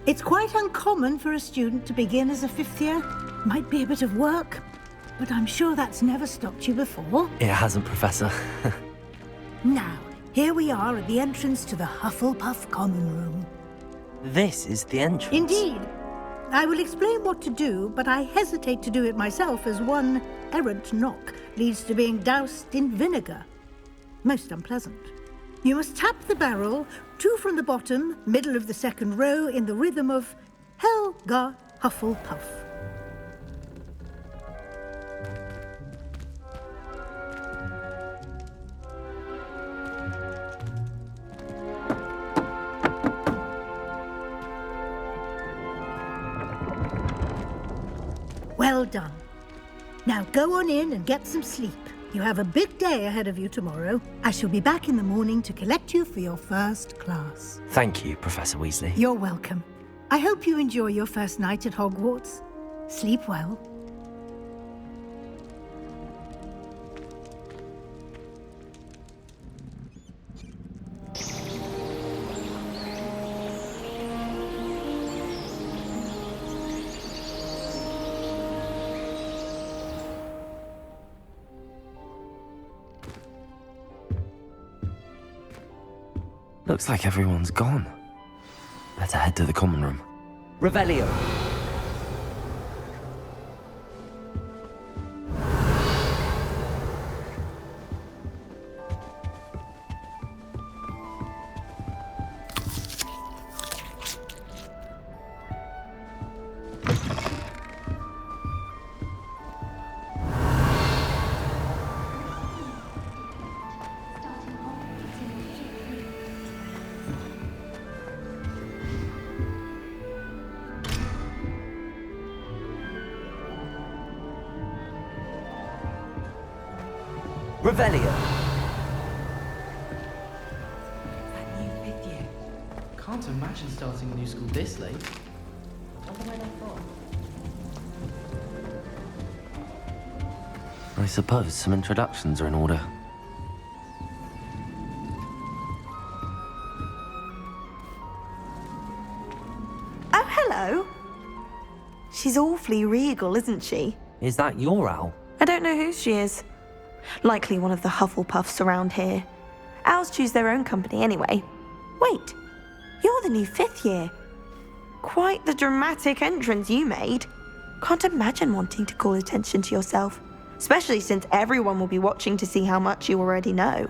It's quite uncommon for a student to begin as a fifth year. Might be a bit of work, but I'm sure that's never stopped you before. It hasn't, Professor. Now, here we are at the entrance to the Hufflepuff Common Room. This is the entrance? Indeed. I will explain what to do, but I hesitate to do it myself as one errant knock leads to being doused in vinegar. Most unpleasant. You must tap the barrel, 2 from the bottom, middle of the second row, in the rhythm of Helga Hufflepuff. Well done. Now go on in and get some sleep. You have a big day ahead of you tomorrow. I shall be back in the morning to collect you for your first class. Thank you, Professor Weasley. You're welcome. I hope you enjoy your first night at Hogwarts. Sleep well. Looks like everyone's gone. Better head to the common room. Revelio. Revelio. That new fifth year. Can't imagine starting a new school this late. Wonder where they're from. I suppose some introductions are in order. Oh, hello. She's awfully regal, isn't she? Is that your owl? I don't know who she is. Likely one of the Hufflepuffs around here. Owls choose their own company anyway. Wait, you're the new fifth year. Quite the dramatic entrance you made. Can't imagine wanting to call attention to yourself, especially since everyone will be watching to see how much you already know.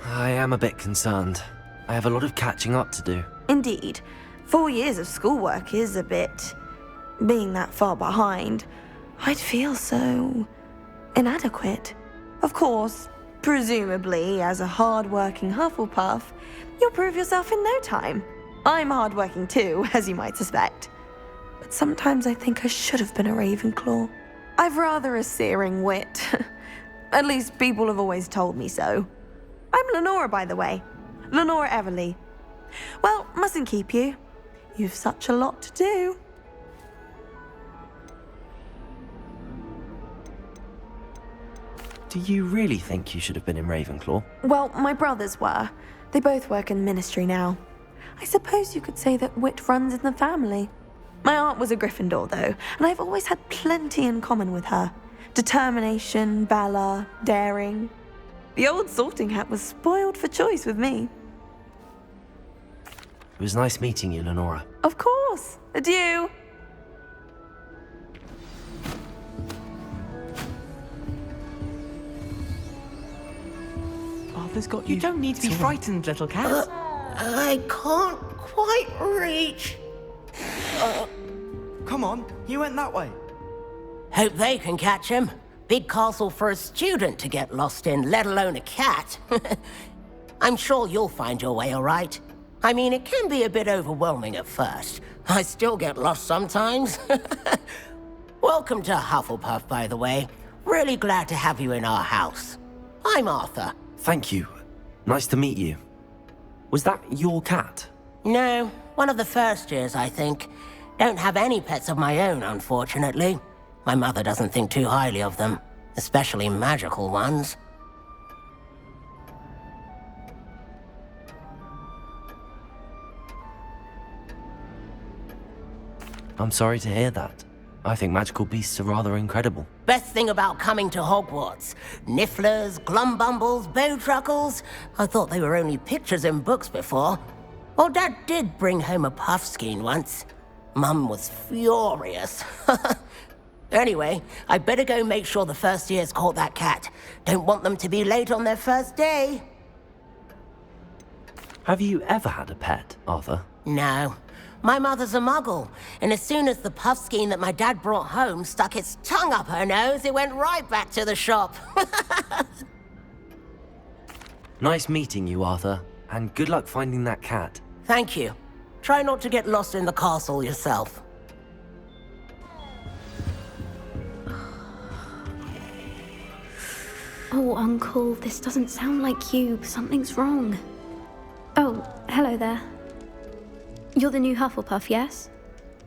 I am a bit concerned. I have a lot of catching up to do. Indeed, 4 years of schoolwork is a bit... Being that far behind, I'd feel so... inadequate. Of course, presumably, as a hard-working Hufflepuff, you'll prove yourself in no time. I'm hard-working too, as you might suspect. But sometimes I think I should have been a Ravenclaw. I've rather a searing wit. At least people have always told me so. I'm Lenora, by the way. Lenora Everly. Well, mustn't keep you. You've such a lot to do. Do you really think you should have been in Ravenclaw? Well, my brothers were. They both work in ministry now. I suppose you could say that wit runs in the family. My aunt was a Gryffindor, though, and I've always had plenty in common with her. Determination, valor, daring. The old sorting hat was spoiled for choice with me. It was nice meeting you, Lenora. Of course. Adieu. Father's got you. You don't need to be frightened, little cat. I can't quite reach. Come on, you went that way. Hope they can catch him. Big castle for a student to get lost in, let alone a cat. I'm sure you'll find your way all right. I mean, it can be a bit overwhelming at first. I still get lost sometimes. Welcome to Hufflepuff, by the way. Really glad to have you in our house. I'm Arthur. Thank you. Nice to meet you. Was that your cat? No, one of the first years, I think. Don't have any pets of my own, unfortunately. My mother doesn't think too highly of them, especially magical ones. I'm sorry to hear that. I think magical beasts are rather incredible. Best thing about coming to Hogwarts. Nifflers, glumbumbles, bowtruckles. I thought they were only pictures in books before. Well, Dad did bring home a puffskein once. Mum was furious. Anyway, I better go make sure the first years caught that cat. Don't want them to be late on their first day. Have you ever had a pet, Arthur? No. My mother's a muggle, and as soon as the puffskein that my dad brought home stuck its tongue up her nose, it went right back to the shop. Nice meeting you, Arthur, and good luck finding that cat. Thank you. Try not to get lost in the castle yourself. Oh, Uncle, this doesn't sound like you. Something's wrong. Oh, hello there. You're the new Hufflepuff, yes?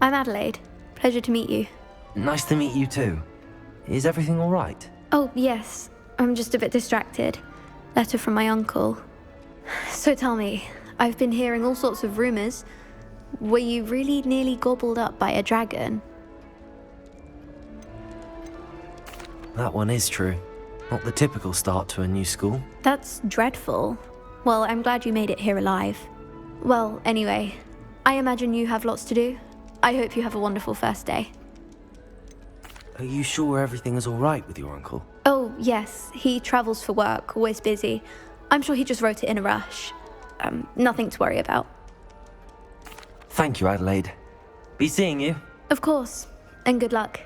I'm Adelaide. Pleasure to meet you. Nice to meet you too. Is everything all right? Oh, yes. I'm just a bit distracted. Letter from my uncle. So tell me, I've been hearing all sorts of rumors. Were you really nearly gobbled up by a dragon? That one is true. Not the typical start to a new school. That's dreadful. Well, I'm glad you made it here alive. Well, anyway, I imagine you have lots to do. I hope you have a wonderful first day. Are you sure everything is all right with your uncle? Oh, yes. He travels for work, always busy. I'm sure he just wrote it in a rush. Nothing to worry about. Thank you, Adelaide. Be seeing you. Of course. And good luck.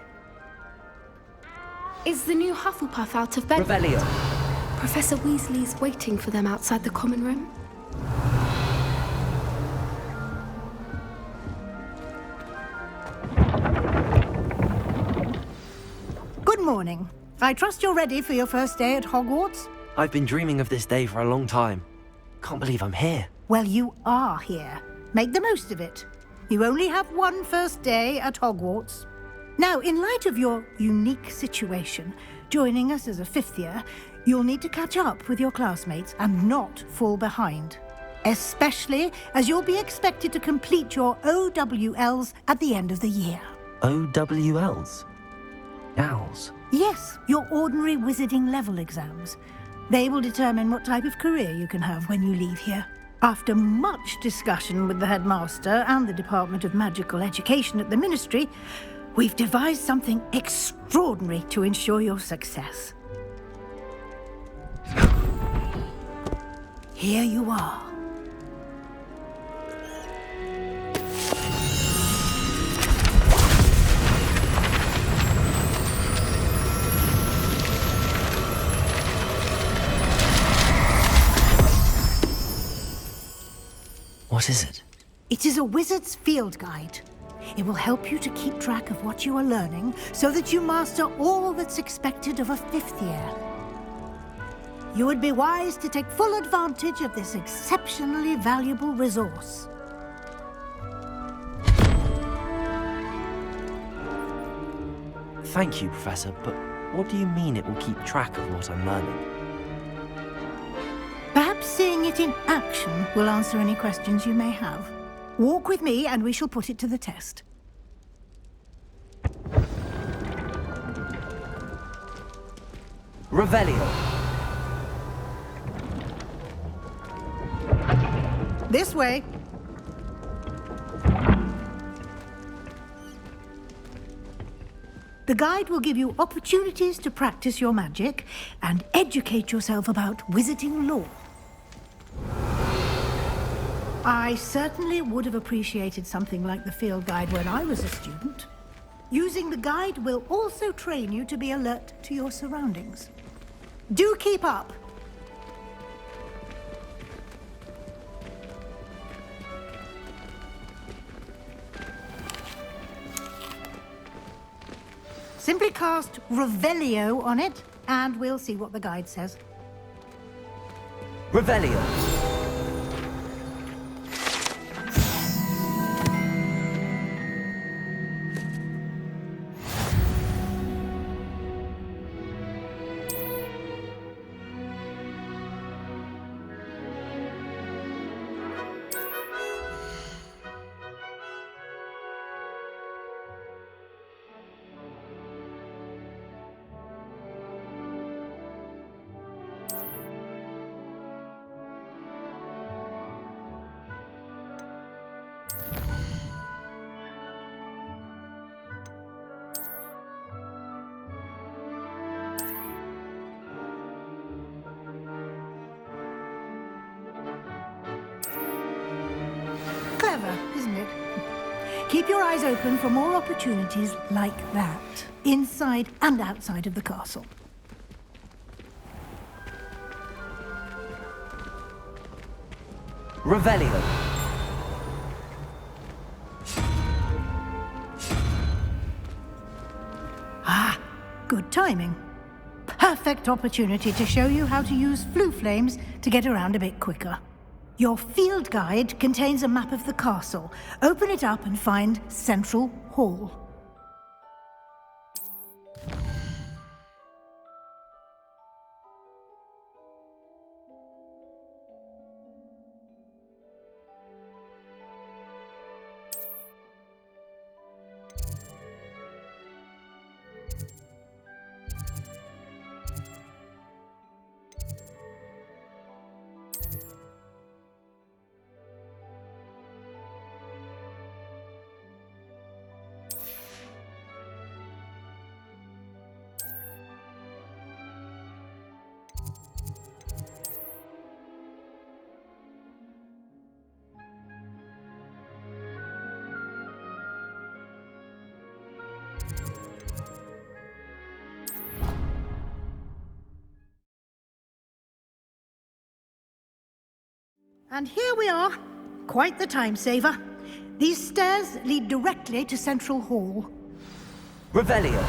Is the new Hufflepuff out of bed? Revelio. Professor Weasley's waiting for them outside the common room. Good morning. I trust you're ready for your first day at Hogwarts? I've been dreaming of this day for a long time. Can't believe I'm here. Well, you are here. Make the most of it. You only have one first day at Hogwarts. Now, in light of your unique situation, joining us as a fifth year, you'll need to catch up with your classmates and not fall behind. Especially as you'll be expected to complete your OWLs at the end of the year. OWLs? Owls? Yes, your ordinary wizarding level exams. They will determine what type of career you can have when you leave here. After much discussion with the headmaster and the Department of Magical Education at the Ministry, we've devised something extraordinary to ensure your success. Here you are. What is it? It is a wizard's field guide. It will help you to keep track of what you are learning so that you master all that's expected of a fifth year. You would be wise to take full advantage of this exceptionally valuable resource. Thank you, Professor, but what do you mean it will keep track of what I'm learning? Perhaps seeing it in action will answer any questions you may have. Walk with me and we shall put it to the test. Revelio. This way. The guide will give you opportunities to practice your magic and educate yourself about wizarding lore. I certainly would have appreciated something like the field guide when I was a student. Using the guide will also train you to be alert to your surroundings. Do keep up! Simply cast Revelio on it, and we'll see what the guide says. Revelio. clever, isn't it? Keep your eyes open for more opportunities like that, inside and outside of the castle. Revelio. Ah, good timing. Perfect opportunity to show you how to use flue flames to get around a bit quicker. Your field guide contains a map of the castle. Open it up and find Central Hall. And here we are. Quite the time saver. These stairs lead directly to Central Hall. Revelio.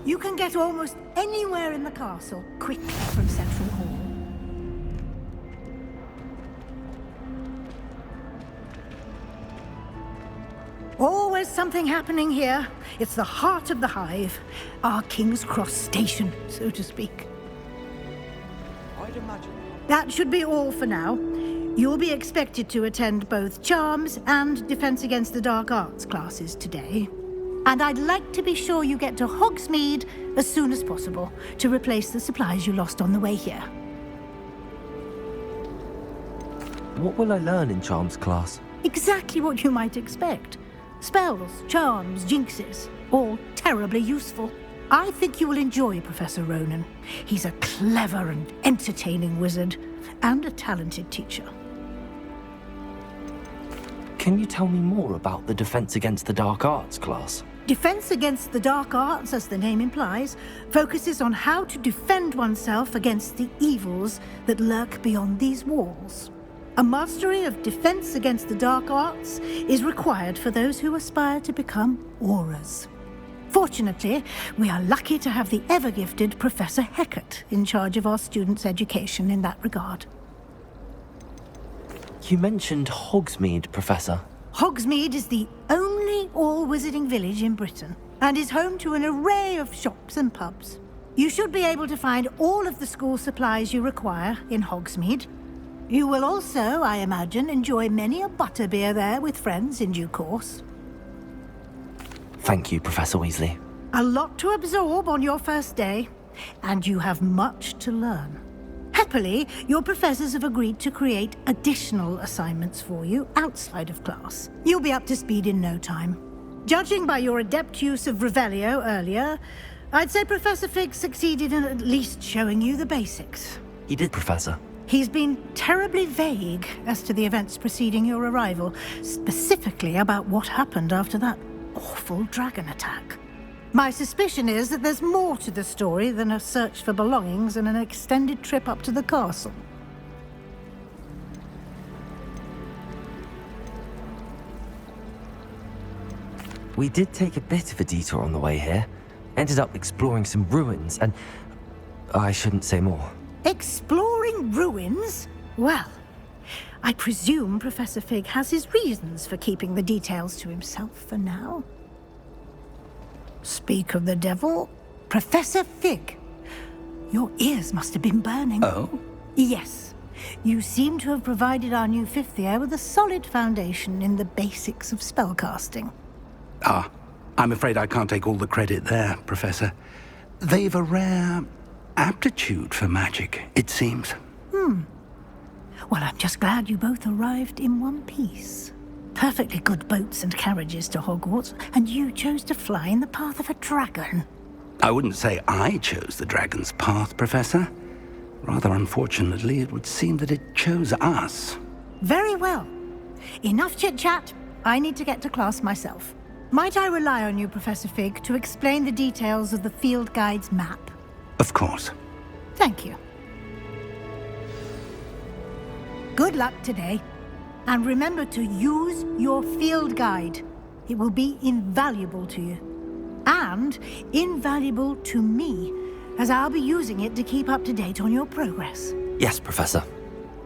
You can get almost anywhere in the castle quickly from Central Hall. Always something happening here. It's the heart of the hive. Our King's Cross station, so to speak. I'd imagine. That should be all for now. You'll be expected to attend both Charms and Defense Against the Dark Arts classes today. And I'd like to be sure you get to Hogsmeade as soon as possible to replace the supplies you lost on the way here. What will I learn in Charms class? Exactly what you might expect. Spells, charms, jinxes, all terribly useful. I think you will enjoy Professor Ronan. He's a clever and entertaining wizard, and a talented teacher. Can you tell me more about the Defense Against the Dark Arts class? Defense Against the Dark Arts, as the name implies, focuses on how to defend oneself against the evils that lurk beyond these walls. A mastery of Defense Against the Dark Arts is required for those who aspire to become auras. Fortunately, we are lucky to have the ever-gifted Professor Hecat in charge of our students' education in that regard. You mentioned Hogsmeade, Professor. Hogsmeade is the only all-wizarding village in Britain, and is home to an array of shops and pubs. You should be able to find all of the school supplies you require in Hogsmeade. You will also, I imagine, enjoy many a butterbeer there with friends in due course. Thank you, Professor Weasley. A lot to absorb on your first day, and you have much to learn. Happily, your professors have agreed to create additional assignments for you outside of class. You'll be up to speed in no time. Judging by your adept use of Revelio earlier, I'd say Professor Fig succeeded in at least showing you the basics. He did, Professor. He's been terribly vague as to the events preceding your arrival, specifically about what happened after that awful dragon attack. My suspicion is that there's more to the story than a search for belongings and an extended trip up to the castle. We did take a bit of a detour on the way here. Ended up exploring some ruins and... I shouldn't say more. Exploring ruins? Well, I presume Professor Fig has his reasons for keeping the details to himself for now. Speak of the devil, Professor Fig. Your ears must have been burning. Oh? Yes. You seem to have provided our new fifth year with a solid foundation in the basics of spellcasting. Ah, I'm afraid I can't take all the credit there, Professor. They've a rare aptitude for magic, it seems. Well, I'm just glad you both arrived in one piece. Perfectly good boats and carriages to Hogwarts, and you chose to fly in the path of a dragon. I wouldn't say I chose the dragon's path, Professor. Rather unfortunately, it would seem that it chose us. Very well. Enough chit-chat. I need to get to class myself. Might I rely on you, Professor Fig, to explain the details of the field guide's map? Of course. Thank you. Good luck today. And remember to use your field guide. It will be invaluable to you. And invaluable to me, as I'll be using it to keep up to date on your progress. Yes, Professor.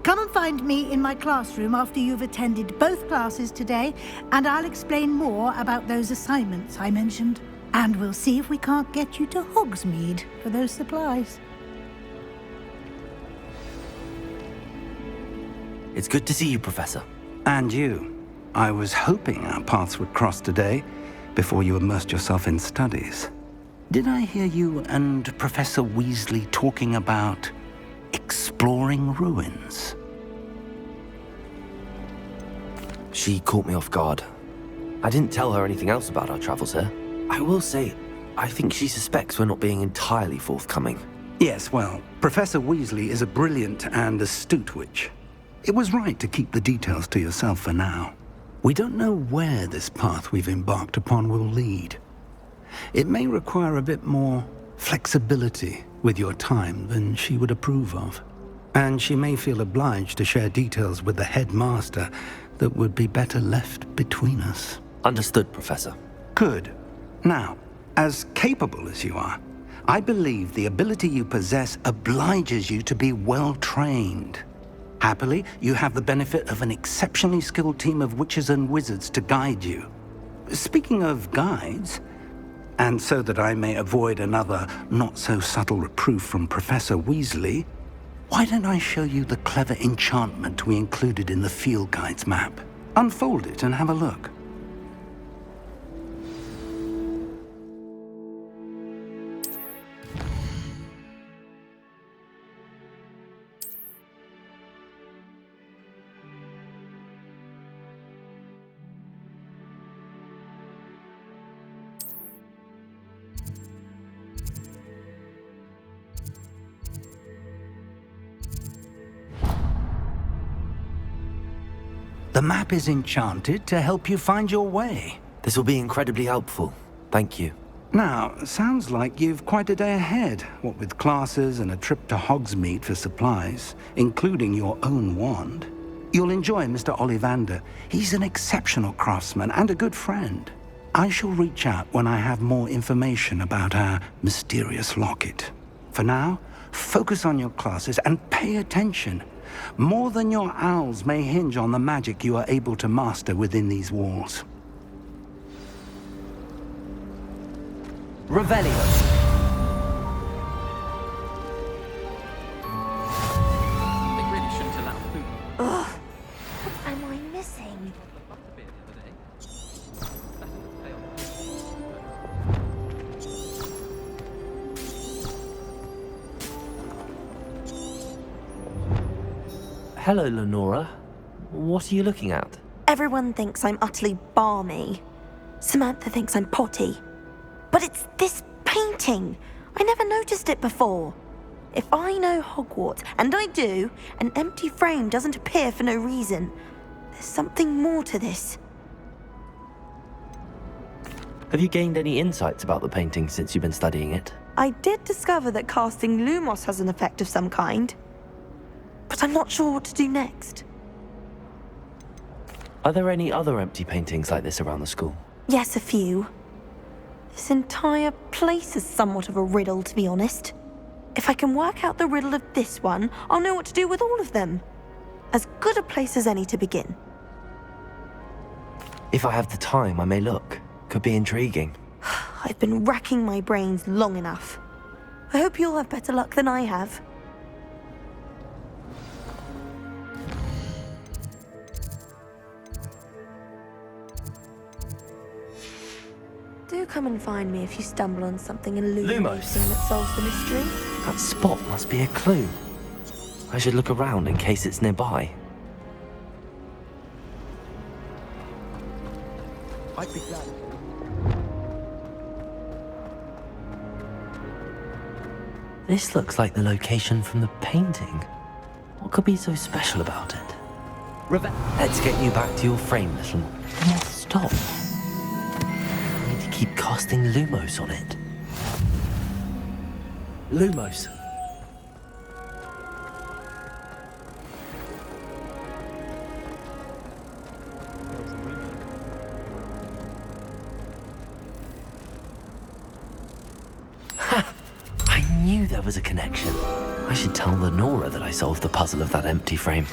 Come and find me in my classroom after you've attended both classes today, and I'll explain more about those assignments I mentioned. And we'll see if we can't get you to Hogsmeade for those supplies. It's good to see you, Professor. And you. I was hoping our paths would cross today, before you immersed yourself in studies. Did I hear you and Professor Weasley talking about exploring ruins? She caught me off guard. I didn't tell her anything else about our travels here. I will say, I think she suspects we're not being entirely forthcoming. Yes, well, Professor Weasley is a brilliant and astute witch. It was right to keep the details to yourself for now. We don't know where this path we've embarked upon will lead. It may require a bit more flexibility with your time than she would approve of. And she may feel obliged to share details with the headmaster that would be better left between us. Understood, Professor. Good. Now, as capable as you are, I believe the ability you possess obliges you to be well trained. Happily, you have the benefit of an exceptionally skilled team of witches and wizards to guide you. Speaking of guides, and so that I may avoid another not-so-subtle reproof from Professor Weasley, why don't I show you the clever enchantment we included in the field guide's map? Unfold it and have a look. The map is enchanted to help you find your way. This will be incredibly helpful. Thank you. Now, sounds like you've quite a day ahead, what with classes and a trip to Hogsmeade for supplies, including your own wand. You'll enjoy Mr. Ollivander. He's an exceptional craftsman and a good friend. I shall reach out when I have more information about our mysterious locket. For now, focus on your classes and pay attention. More than your owls may hinge on the magic you are able to master within these walls. Revelio. They really shouldn't allow food. Ugh, what am I missing? Hello, Lenora. What are you looking at? Everyone thinks I'm utterly balmy. Samantha thinks I'm potty. But it's this painting. I never noticed it before. If I know Hogwarts, and I do, an empty frame doesn't appear for no reason. There's something more to this. Have you gained any insights about the painting since you've been studying it? I did discover that casting Lumos has an effect of some kind. But I'm not sure what to do next. Are there any other empty paintings like this around the school? Yes, a few. This entire place is somewhat of a riddle, to be honest. If I can work out the riddle of this one, I'll know what to do with all of them. As good a place as any to begin. If I have the time, I may look. Could be intriguing. I've been racking my brains long enough. I hope you'll have better luck than I have. Do come and find me if you stumble on something illuminating that solves the mystery. That spot must be a clue. I should look around in case it's nearby. I'd be glad. This looks like the location from the painting. What could be so special about it? Let's get you back to your frame, little. No, stop. I need to keep casting Lumos on it. Lumos. I knew there was a connection. I should tell Lenora that I solved the puzzle of that empty frame.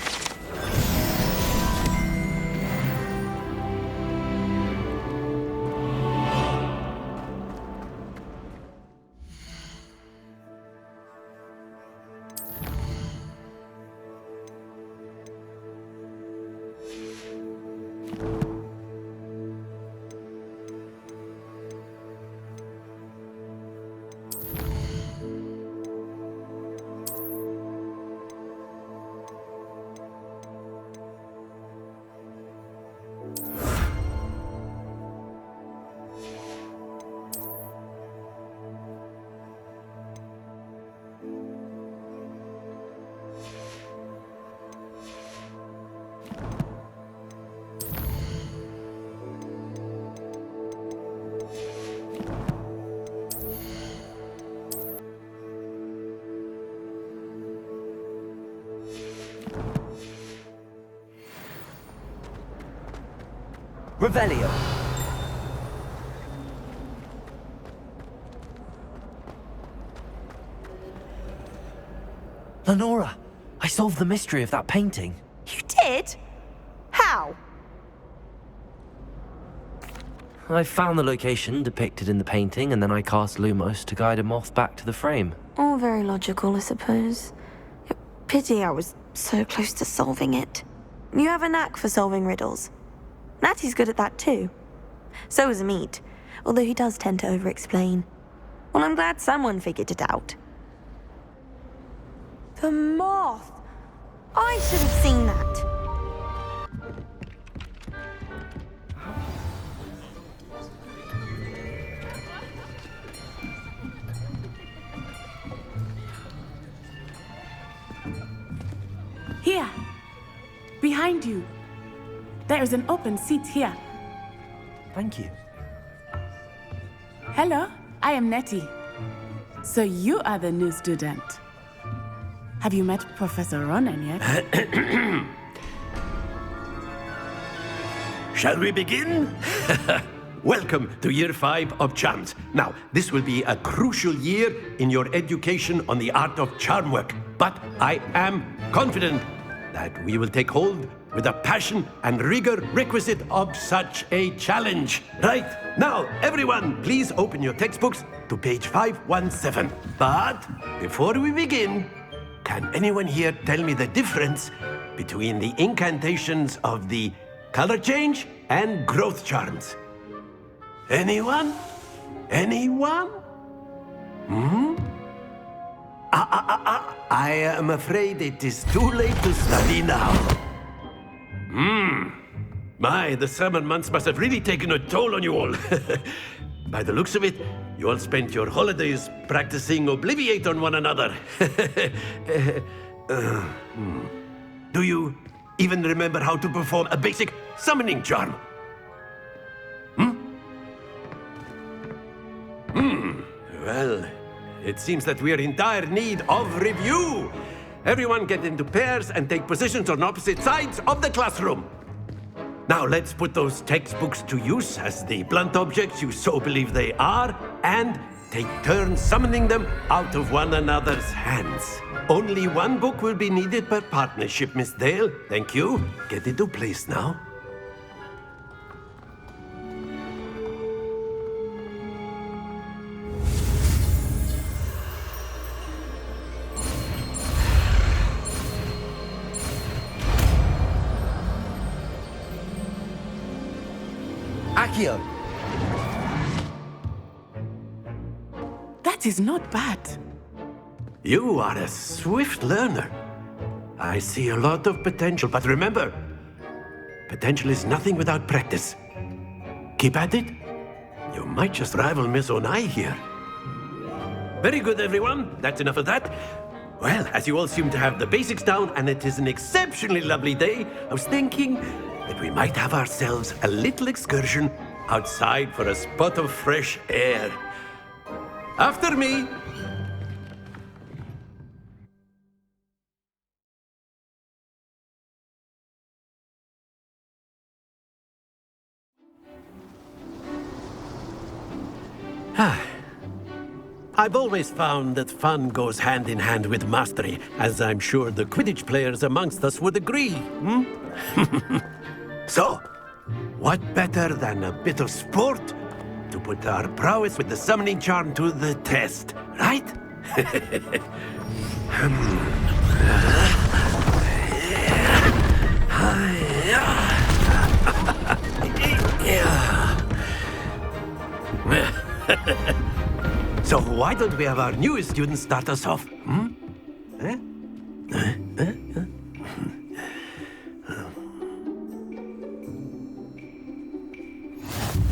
Revelio. Lenora, I solved the mystery of that painting. You did? How? I found the location depicted in the painting, and then I cast Lumos to guide a moth back to the frame. All very logical, I suppose. Pity I was so close to solving it. You have a knack for solving riddles. Natty's good at that too. So is Amit, although he does tend to over-explain. Well, I'm glad someone figured it out. The moth! I should have seen that. Here, behind you. There is an open seat here. Thank you. Hello, I am Nettie. So you are the new student. Have you met Professor Ronan yet? Shall we begin? Welcome to Year 5 of Charms. Now, this will be a crucial year in your education on the art of charm work. But I am confident that we will take hold with the passion and rigor requisite of such a challenge. Right, now, everyone, please open your textbooks to page 517. But before we begin, can anyone here tell me the difference between the incantations of the color change and growth charms? Anyone? Anyone? I am afraid it is too late to study now. My, the summer months must have really taken a toll on you all. By the looks of it, you all spent your holidays practicing Obliviate on one another. Do you even remember how to perform a basic summoning charm? Well, it seems that we are in dire need of review. Everyone get into pairs and take positions on opposite sides of the classroom. Now let's put those textbooks to use as the blunt objects you so believe they are, and take turns summoning them out of one another's hands. Only one book will be needed per partnership, Miss Dale. Thank you. Get into place now. Accio! That is not bad. You are a swift learner. I see a lot of potential, but remember, potential is nothing without practice. Keep at it. You might just rival Miss Onai here. Very good, everyone. That's enough of that. Well, as you all seem to have the basics down and it is an exceptionally lovely day, I was thinking that we might have ourselves a little excursion outside for a spot of fresh air. After me! I've always found that fun goes hand in hand with mastery, as I'm sure the Quidditch players amongst us would agree, So, what better than a bit of sport to put our prowess with the summoning charm to the test, right? So why don't we have our newest student start us off?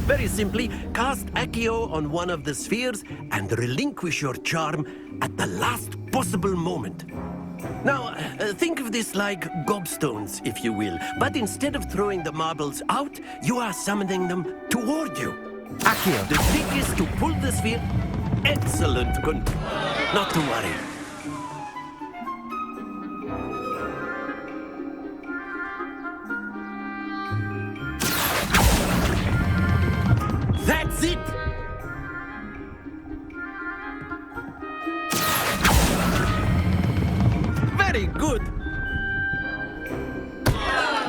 Very simply, cast Accio on one of the spheres and relinquish your charm at the last possible moment. Now, think of this like gobstones, if you will, but instead of throwing the marbles out, you are summoning them toward you. Accio, the trick is to pull the sphere. Excellent. Not to worry. That's it! Very good!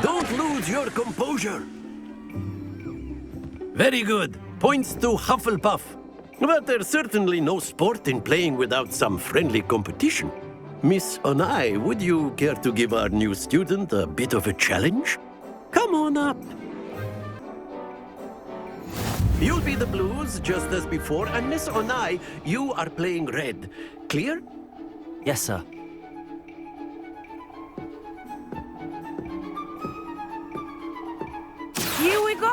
Don't lose your composure. Very good. Points to Hufflepuff. But there's certainly no sport in playing without some friendly competition. Miss Onai, would you care to give our new student a bit of a challenge? Come on up. You'll be the blues, just as before, and Miss Onai, you are playing red. Clear? Yes, sir. Here we go!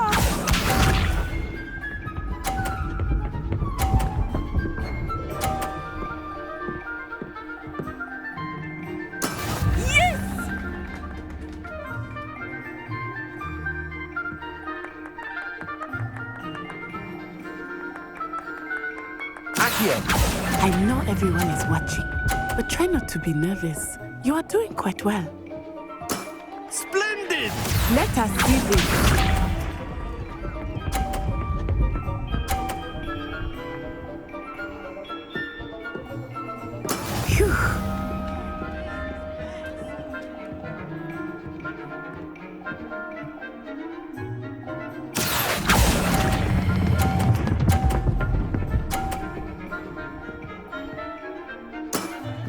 I know everyone is watching, but try not to be nervous. You are doing quite well. Splendid! Let us see this. Phew.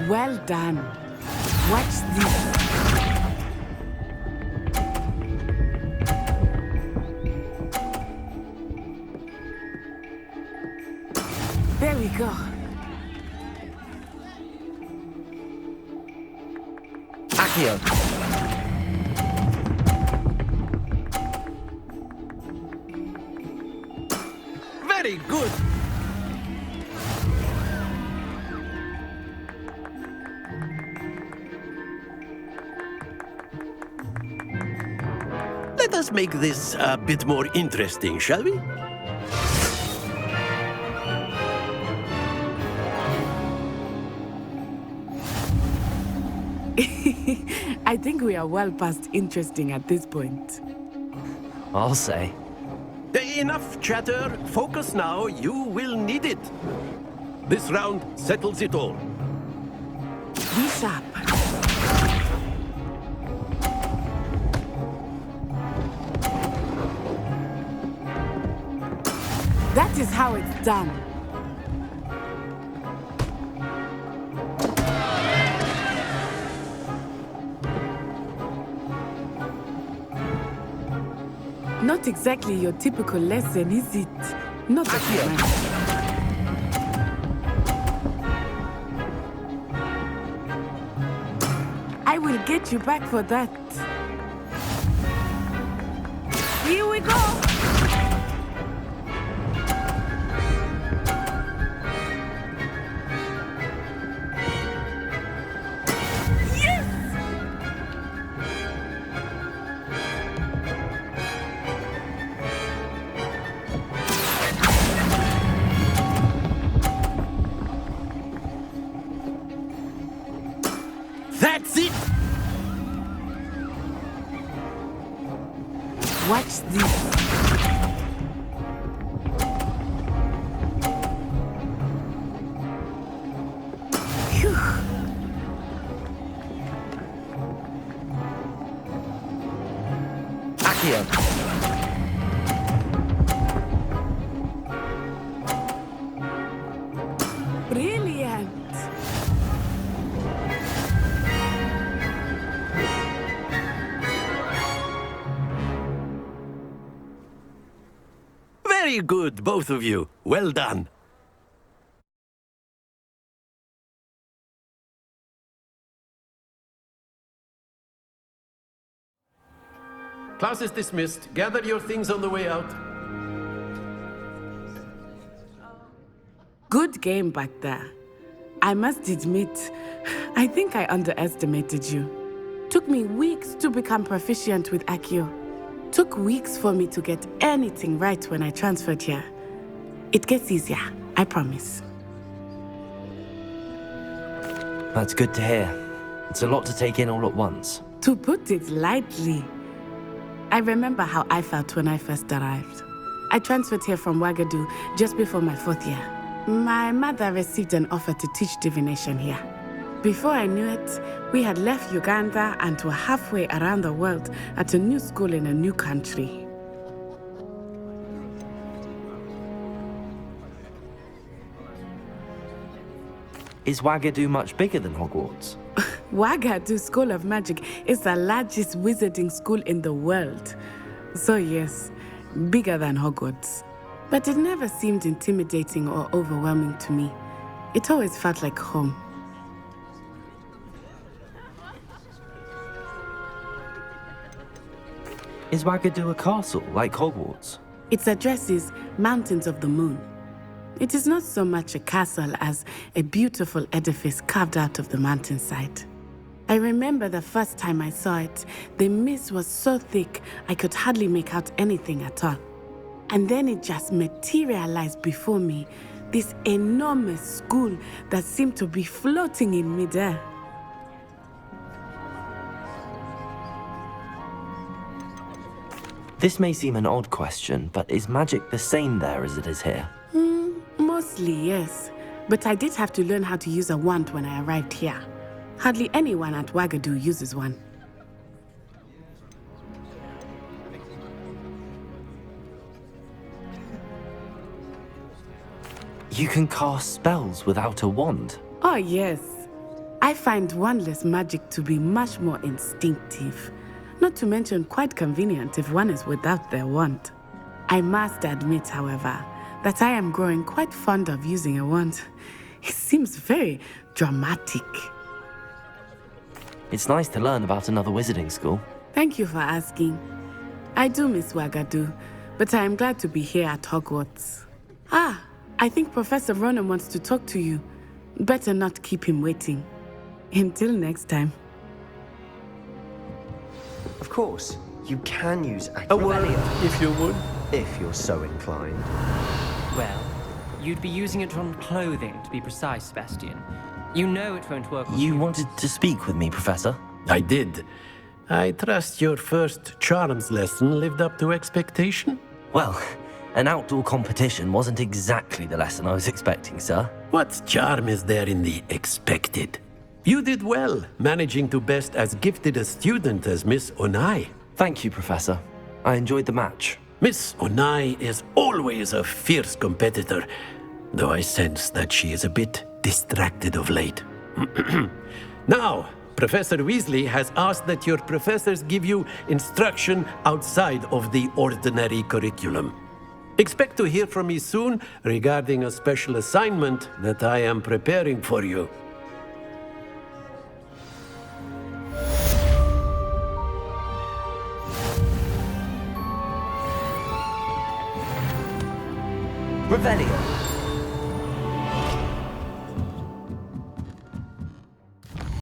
Well done. Watch this. There we go. Accio. Very good. Let us make this a bit more interesting, shall we? I think we are well past interesting at this point. I'll say. Enough chatter. Focus now. You will need it. This round settles it all. Be sharp. That is how it's done. Not exactly your typical lesson, is it? Not at all. I will get you back for that. Here we go! Watch this. Accio. Brilliant. Very good, both of you. Well done. Class is dismissed. Gather your things on the way out. Good game back there. I must admit, I think I underestimated you. Took me weeks to become proficient with Accio. Took weeks for me to get anything right when I transferred here. It gets easier, I promise. That's good to hear. It's a lot to take in all at once. To put it lightly, I remember how I felt when I first arrived. I transferred here from Ouagadougou just before my 4th year. My mother received an offer to teach divination here. Before I knew it, we had left Uganda and were halfway around the world at a new school in a new country. Is Ouagadougou much bigger than Hogwarts? Ouagadougou School of Magic is the largest wizarding school in the world. So yes, bigger than Hogwarts. But it never seemed intimidating or overwhelming to me. It always felt like home. Is Ouagadougou a castle, like Hogwarts? Its address is Mountains of the Moon. It is not so much a castle as a beautiful edifice carved out of the mountainside. I remember the first time I saw it, the mist was so thick I could hardly make out anything at all. And then it just materialized before me, this enormous school that seemed to be floating in midair. This may seem an odd question, but is magic the same there as it is here? Mostly, yes. But I did have to learn how to use a wand when I arrived here. Hardly anyone at Ouagadougou uses one. You can cast spells without a wand? Oh, yes. I find wandless magic to be much more instinctive. Not to mention quite convenient if one is without their wand. I must admit, however, that I am growing quite fond of using a wand. It seems very dramatic. It's nice to learn about another wizarding school. Thank you for asking. I do miss Ouagadougou, but I am glad to be here at Hogwarts. Ah, I think Professor Ronan wants to talk to you. Better not keep him waiting. Until next time. Of course, you can use A word, Accio if you would. if you're so inclined. Well, you'd be using it on clothing, to be precise, Sebastian. You know it won't work on You wanted to speak with me, Professor? I did. I trust your first charms lesson lived up to expectation? Well, an outdoor competition wasn't exactly the lesson I was expecting, sir. What charm is there in the expected? You did well, managing to best as gifted a student as Miss Onai. Thank you, Professor. I enjoyed the match. Miss Onai is always a fierce competitor, though I sense that she is a bit distracted of late. Now, Professor Weasley has asked that your professors give you instruction outside of the ordinary curriculum. Expect to hear from me soon regarding a special assignment that I am preparing for you. Revelio.